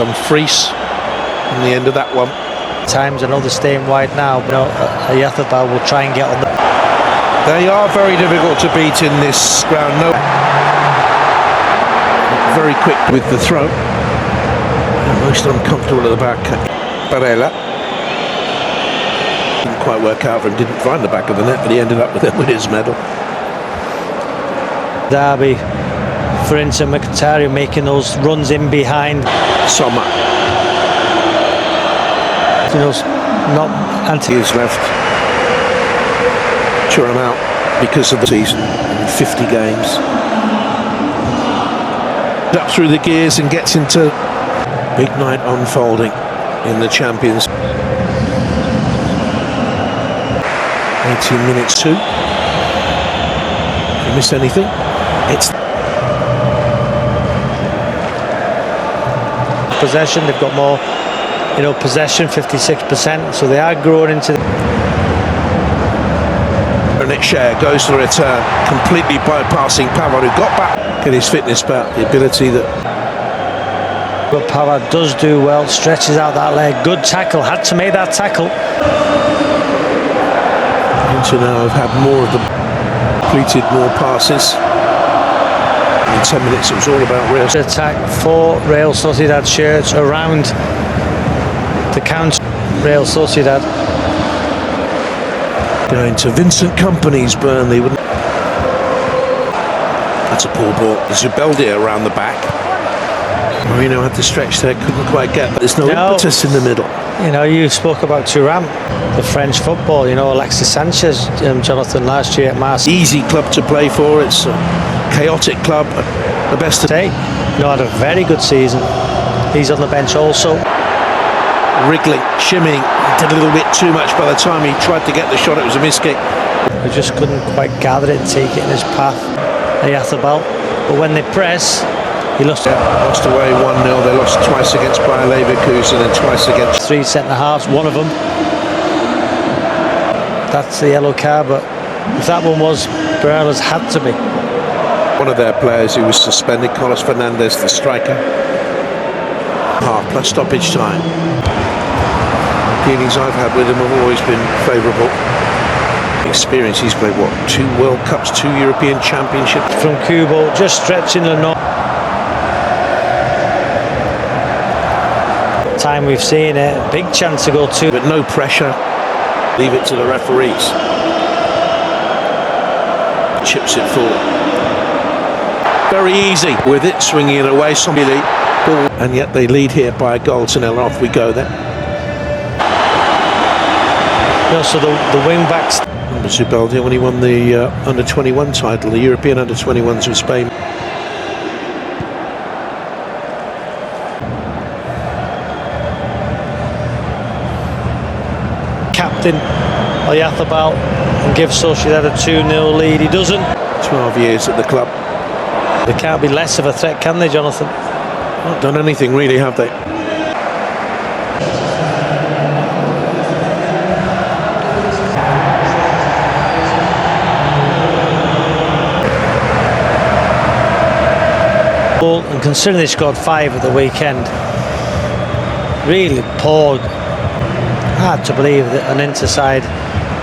come Fries in the end of that one. Times I know they're staying wide now, but Oyarzábal will try and get on the... They are very difficult to beat in this ground. No, very quick with the throw. Most uncomfortable at the back. Barella didn't quite work out for him. Didn't find the back of the net, but he ended up with his medal. Derby for Inter Mkhitaryan making those runs in behind. Sommer. You know, not anti. He is left. Thuram out because of the season in 50 games. Up through the gears and gets into big night unfolding in the Champions. 18 minutes too. If you miss anything, it's possession. They've got more, possession, 56%. So they are growing into. Share goes for a return, completely bypassing Pavard, who got back in his fitness, but the ability that. But Pavard does do well, stretches out that leg, good tackle, had to make that tackle. Inter now have had more of them, completed more passes. In 10 minutes it was all about Real. Attack for Real Sociedad shirts around the counter. Real Sociedad. Going to Vincent Kompany's Burnley. That's a poor ball. Zubeldia around the back. Marino had to stretch there, couldn't quite get. There's no impetus in the middle. You spoke about Thuram, the French football. Alexis Sanchez, Jonathan, last year at Marseille. Easy club to play for. It's a chaotic club. The best of day. Had a very good season. He's on the bench also. Wriggling, shimmying, did a little bit too much by the time he tried to get the shot. It was a miss kick. He just couldn't quite gather it and take it in his path. Oyarzábal, but when they press, he lost. Lost away 1-0. They lost twice against Bayer Leverkusen and twice against 3 centre-halves. One of them, that's the yellow card. But if that one was, Barella's had to be. One of their players who was suspended, Carlos Fernandez, the striker. Half plus stoppage time. Dealings I've had with him have always been favourable. Experience, he's played 2 World Cups, 2 European Championships. From Kubo, just stretching the knot. Time we've seen it, big chance to go 2. But no pressure, leave it to the referees. Chips it forward. Very easy with it, swinging it away, somebody. And yet they lead here by a goal to 0. Off we go then. So the wing backs. Zubeldia when he won the under-21 title, the European under-21s with Spain. Captain Oyarzábal and gives Sociedad a 2-0 lead. He doesn't. 12 years at the club. They can't be less of a threat, can they, Jonathan? Not done anything really, have they? And considering they scored 5 at the weekend, really poor. Hard to believe that an Inter side.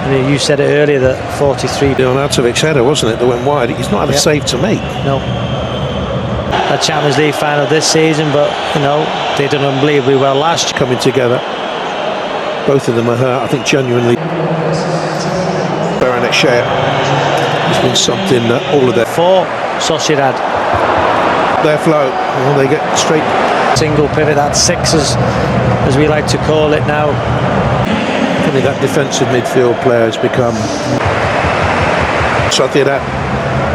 You said it earlier that 43. Arnautovic's header, wasn't it, that went wide? He's not had a save to make. No. A Champions League final this season, but they did unbelievably well last year. Coming together, both of them are hurt. I think genuinely. Baranec has been something that all of their for Sociedad. Their flow, well, they get straight single pivot, that's 6 as we like to call it now. I think that defensive midfield player has become Sociedad,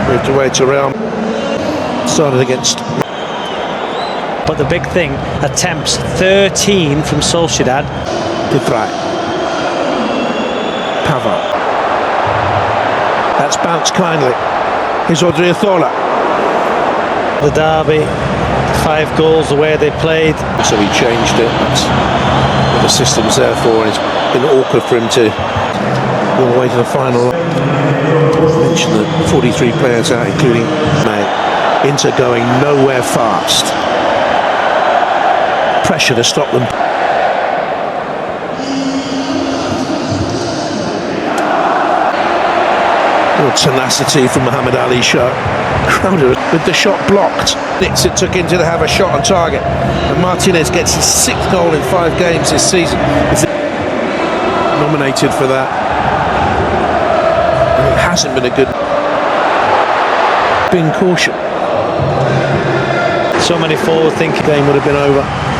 moved away to Real, started against. But the big thing, attempts 13 from Sociedad. Pavard. That's bounced kindly. Here's Odriozola. The derby, 5 goals the way they played. So he changed it. That's what the system's there for, and it's been awkward for him to all the way to the final. I mentioned the 43 players out, including May. Inter going nowhere fast. pressure to stop them. Good tenacity from Muhammad Ali's shot. Crowder with the shot blocked. It took him to have a shot on target. And Martinez gets his 6th goal in 5 games this season. He's nominated for that. And it hasn't been a good... Been caution. So many forward thinking. Game would have been over.